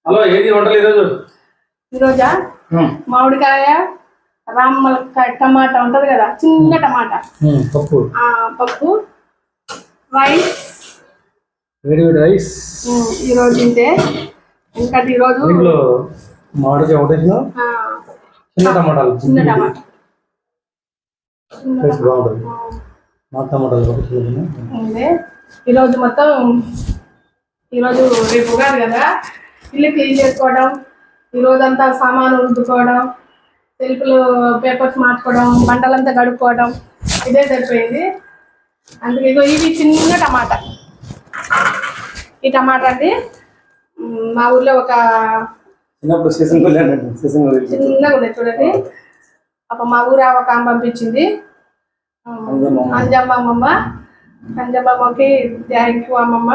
Hello, ఏది వంటలు ఈరోజా మామిడికాయ రామ్మలకాయ టమాటా ఉంటది కదా, చిన్న టమాటా పప్పు రైస్, రైస్ ఈరోజు తింటే. ఇంకా ఈరోజు మామిడికాయ ఒకటి చిన్న టమాటాలు ఈరోజు మొత్తం ఈరోజు రేపు ఉగాది కదా, ఇల్లు క్లీన్ చేసుకోవడం, ఈరోజంతా సామాను రుద్దుకోవడం, సెల్ఫ్లు పేపర్స్ మార్చుకోవడం, బండలంతా కడుక్కోవడం, ఇదే సరిపోయింది. అందుకే ఇవి చిన్న టమాటా, ఈ టమాటా అండి మా ఊర్లో ఒక చిన్నగా ఉన్నాయి చూడండి. అప్పుడు మా ఊరు ఒక ఆమె పంపించింది, అంజమ్మ. అంజమ్మకి థ్యాంక్ యూ అమ్మమ్మ.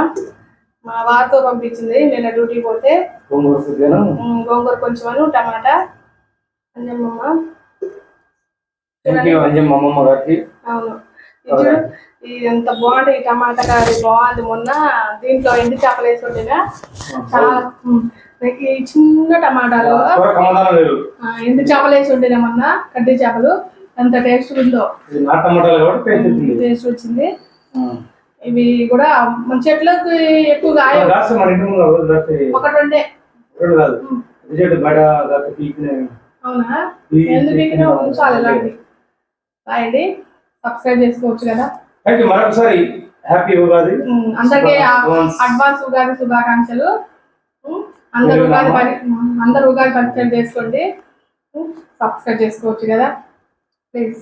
మా వారితో పంపించింది నేను డ్యూటీకి పోతే. గోంగూర కొంచెం టమాటా అంజమ్మమ్మ. అవును, ఇది ఎంత బాగుంది, ఈ టమాటా కర్రీ బాగుంది. మొన్న దీంట్లో ఎండు చేపలు వేసి వండినా, చాలా చిన్న టమాటాలు ఎండు చేపలు వేసి వండినా మొన్న, కడ్డీ చేపలు. ఎంత టేస్ట్ ఉందో, టేస్ట్ వచ్చింది. ఇవి కూడా మన చెట్లకు ఎక్కువగా ఒకటి రెండే. అవునా, ఎందుకు ఉంచాలి ఇలాంటి. రాయండి, సబ్స్క్రైబ్ చేసుకోవచ్చు కదా. మరొకసారి హ్యాపీ ఉగాది, అందరికీ అడ్వాన్స్ ఉగాది శుభాకాంక్షలు. అందరు ఉగాది పరిచయం చేసుకోండి, సబ్స్క్రైబ్ చేసుకోవచ్చు కదా ప్లీజ్.